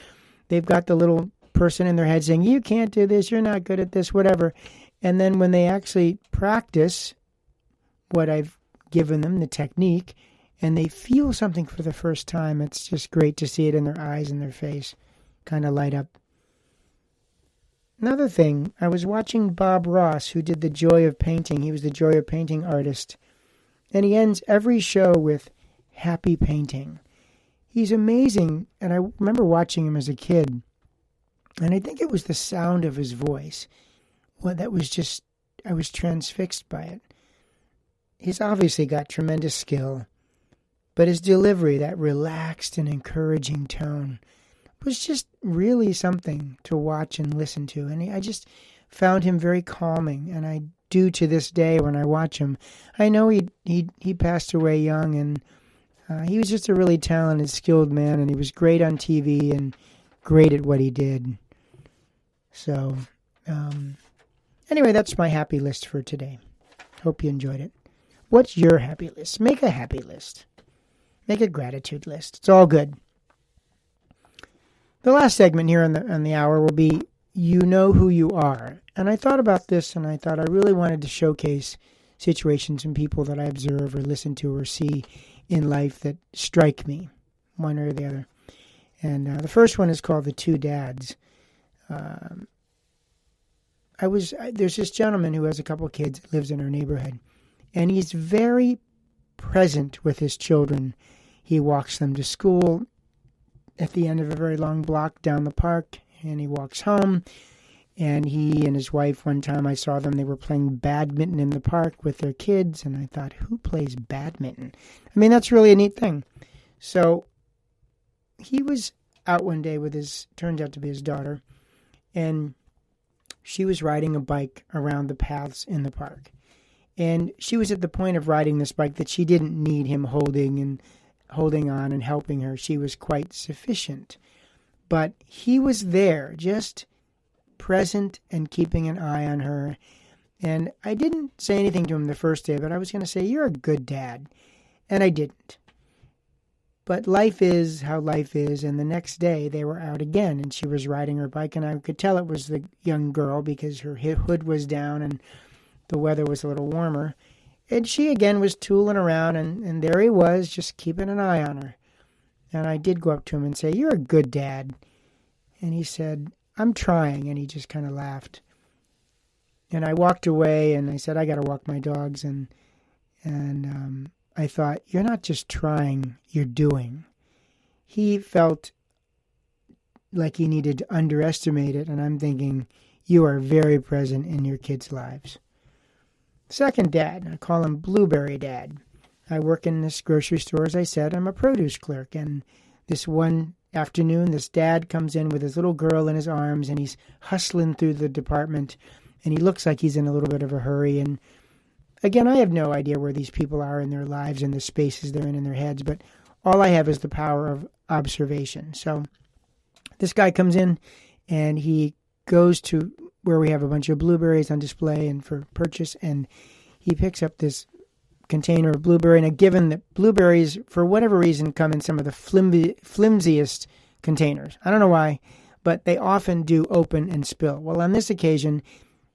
they've got the little person in their head saying, you can't do this, you're not good at this, whatever. And then when they actually practice what I've given them, the technique, and they feel something for the first time, it's just great to see it in their eyes and their face kind of light up. Another thing, I was watching Bob Ross, who did The Joy of Painting. He was the Joy of Painting artist. And he ends every show with happy painting. He's amazing, and I remember watching him as a kid. And I think it was the sound of his voice. Well, that was just, I was transfixed by it. He's obviously got tremendous skill, but his delivery, that relaxed and encouraging tone, was just really something to watch and listen to. And I just found him very calming, and I do to this day when I watch him. I know he passed away young, and he was just a really talented, skilled man, and he was great on TV and great at what he did. So, anyway, that's my happy list for today. Hope you enjoyed it. What's your happy list? Make a happy list. Make a gratitude list. It's all good. The last segment here on the hour will be You Know Who You Are. And I thought about this, and I thought I really wanted to showcase situations and people that I observe or listen to or see in life that strike me, one or the other. And the first one is called The Two Dads. There's this gentleman who has a couple of kids that lives in our neighborhood, and he's very present with his children. He walks them to school at the end of a very long block down the park, and he walks home. And he and his wife, one time I saw them, they were playing badminton in the park with their kids, and I thought, who plays badminton? I mean, that's really a neat thing. So he was out one day with turned out to be his daughter, and she was riding a bike around the paths in the park. And she was at the point of riding this bike that she didn't need him holding on and helping her. She was quite sufficient. But he was there, just present and keeping an eye on her. And I didn't say anything to him the first day, but I was going to say, you're a good dad. And I didn't. But life is how life is, and the next day they were out again, and she was riding her bike, and I could tell it was the young girl because her hood was down and the weather was a little warmer. And she again was tooling around, and there he was, just keeping an eye on her. And I did go up to him and say, you're a good dad. And he said, I'm trying, and he just kind of laughed. And I walked away, and I said, I got to walk my dogs, and I thought, you're not just trying, you're doing. He felt like he needed to underestimate it, and I'm thinking, you are very present in your kids' lives. Second dad, I call him Blueberry Dad. I work in this grocery store, as I said. I'm a produce clerk, and this one afternoon, this dad comes in with his little girl in his arms, and he's hustling through the department, and he looks like he's in a little bit of a hurry, and again, I have no idea where these people are in their lives and the spaces they're in their heads, but all I have is the power of observation. So this guy comes in, and he goes to where we have a bunch of blueberries on display and for purchase, and he picks up this container of blueberry. Now, given that blueberries, for whatever reason, come in some of the flimsiest containers. I don't know why, but they often do open and spill. Well, on this occasion,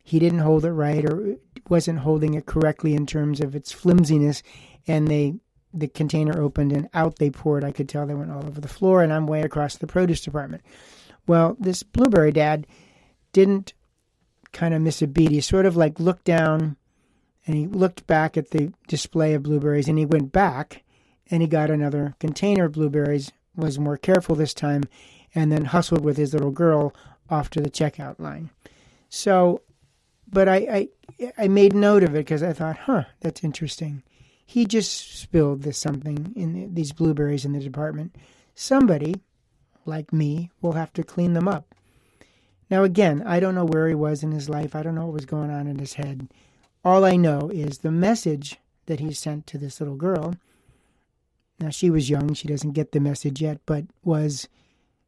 he didn't hold it right or wasn't holding it correctly in terms of its flimsiness, and the container opened and out they poured. I could tell they went all over the floor, and I'm way across the produce department. Well, this blueberry dad didn't kind of miss a beat. He sort of like looked down and he looked back at the display of blueberries, and he went back and he got another container of blueberries, was more careful this time, and then hustled with his little girl off to the checkout line. So, but I made note of it because I thought, that's interesting. He just spilled something in these blueberries in the department. Somebody, like me, will have to clean them up. Now, again, I don't know where he was in his life. I don't know what was going on in his head. All I know is the message that he sent to this little girl. Now, she was young. She doesn't get the message yet, but was,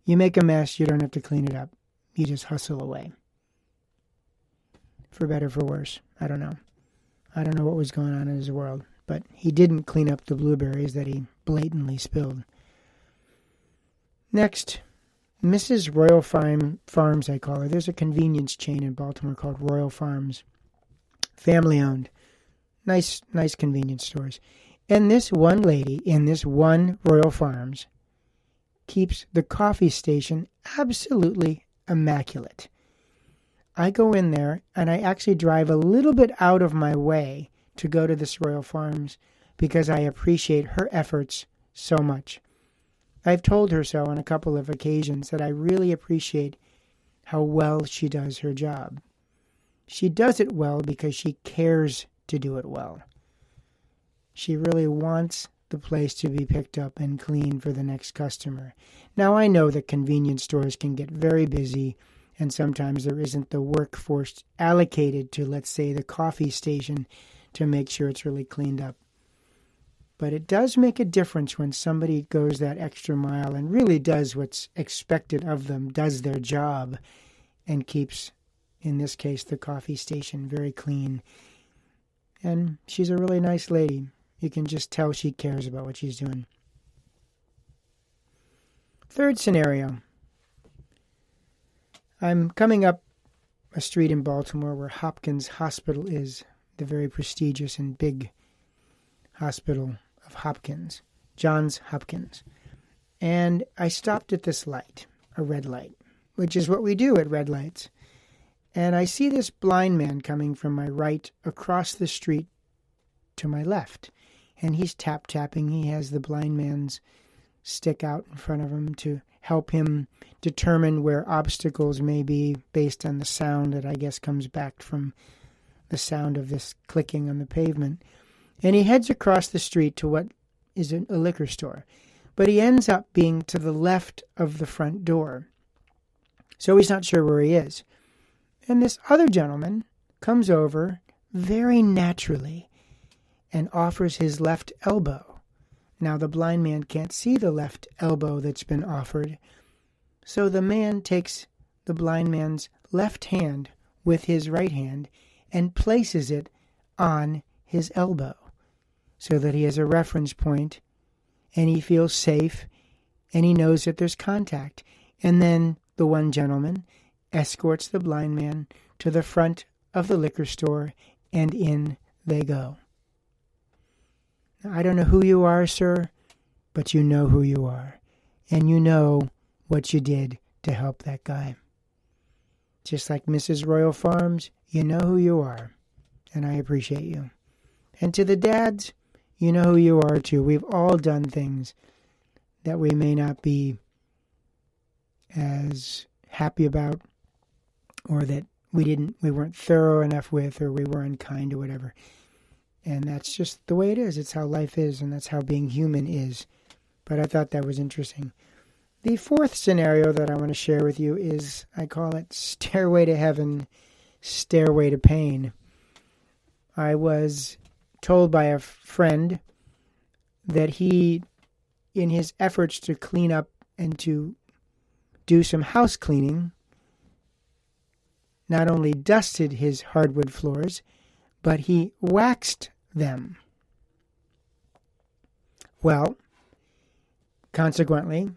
you make a mess, you don't have to clean it up. You just hustle away. For better, for worse. I don't know. I don't know what was going on in his world, but he didn't clean up the blueberries that he blatantly spilled. Next, Mrs. Royal Farms, I call her. There's a convenience chain in Baltimore called Royal Farms. Family-owned. Nice convenience stores. And this one lady in this one Royal Farms keeps the coffee station absolutely immaculate. I go in there, and I actually drive a little bit out of my way to go to this Royal Farms because I appreciate her efforts so much. I've told her so on a couple of occasions that I really appreciate how well she does her job. She does it well because she cares to do it well. She really wants the place to be picked up and clean for the next customer. Now, I know that convenience stores can get very busy, and sometimes there isn't the workforce allocated to, let's say, the coffee station to make sure it's really cleaned up. But it does make a difference when somebody goes that extra mile and really does what's expected of them, does their job, and keeps, in this case, the coffee station very clean. And she's a really nice lady. You can just tell she cares about what she's doing. Third scenario. I'm coming up a street in Baltimore where Hopkins Hospital is, the very prestigious and big hospital of Hopkins, Johns Hopkins. And I stopped at this light, a red light, which is what we do at red lights. And I see this blind man coming from my right across the street to my left. And he's tap-tapping. He has the blind man's stick out in front of him to help him determine where obstacles may be based on the sound that I guess comes back from the sound of this clicking on the pavement. And he heads across the street to what is a liquor store. But he ends up being to the left of the front door. So he's not sure where he is. And this other gentleman comes over very naturally and offers his left elbow. Now the blind man can't see the left elbow that's been offered, so the man takes the blind man's left hand with his right hand and places it on his elbow so that he has a reference point and he feels safe and he knows that there's contact. And then the one gentleman escorts the blind man to the front of the liquor store and in they go. Now, I don't know who you are, sir, but you know who you are. And you know what you did to help that guy. Just like Mrs. Royal Farms, you know who you are. And I appreciate you. And to the dads, you know who you are too. We've all done things that we may not be as happy about, or that we weren't thorough enough with, or we were unkind or whatever. And that's just the way it is. It's how life is, and that's how being human is. But I thought that was interesting. The fourth scenario that I want to share with you is, I call it Stairway to Heaven, Stairway to Pain. I was told by a friend that he, in his efforts to clean up and to do some house cleaning, not only dusted his hardwood floors, but he waxed them. Well, consequently,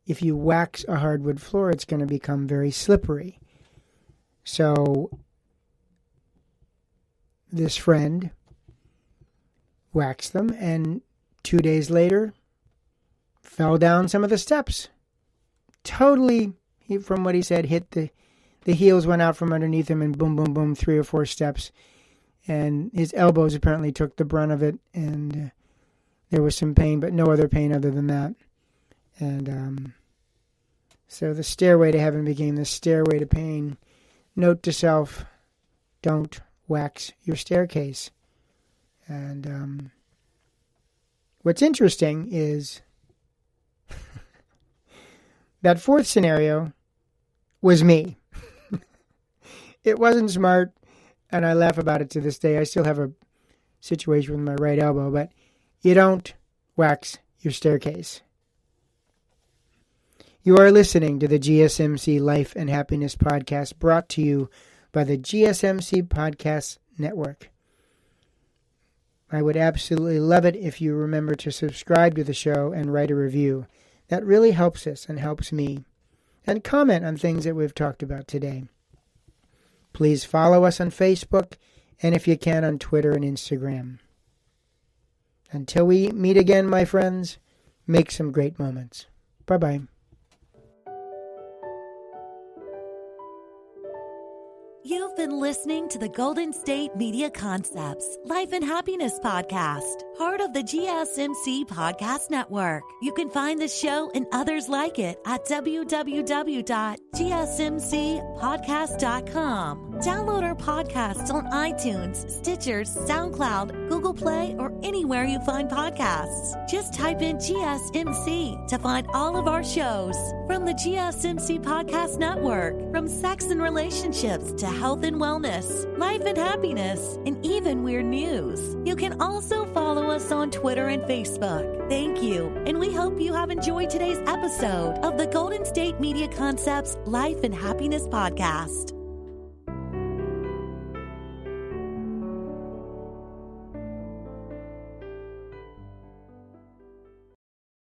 if you wax a hardwood floor, it's going to become very slippery. So this friend waxed them, and 2 days later, fell down some of the steps. Totally, from what he said, hit the heels went out from underneath him, and boom, boom, boom, 3 or 4 steps. And his elbows apparently took the brunt of it, and there was some pain, but no other pain other than that. And so the stairway to heaven became the stairway to pain. Note to self, don't wax your staircase. And what's interesting is that fourth scenario was me. It wasn't smart, and I laugh about it to this day. I still have a situation with my right elbow, but you don't wax your staircase. You are listening to the GSMC Life and Happiness Podcast, brought to you by the GSMC Podcast Network. I would absolutely love it if you remember to subscribe to the show and write a review. That really helps us and helps me. And comment on things that we've talked about today. Please follow us on Facebook, and if you can, on Twitter and Instagram. Until we meet again, my friends, make some great moments. Bye-bye. You've been listening to the Golden State Media Concepts Life and Happiness Podcast, part of the GSMC Podcast Network. You can find the show and others like it at www.gsmcpodcast.com. Download our podcasts on iTunes, Stitcher, SoundCloud, Google Play, or anywhere you find podcasts. Just type in GSMC to find all of our shows. From the GSMC Podcast Network, from sex and relationships to health and wellness, life and happiness, and even weird news. You can also follow us on Twitter and Facebook. Thank you, and we hope you have enjoyed today's episode of the Golden State Media Concepts Life and Happiness Podcast.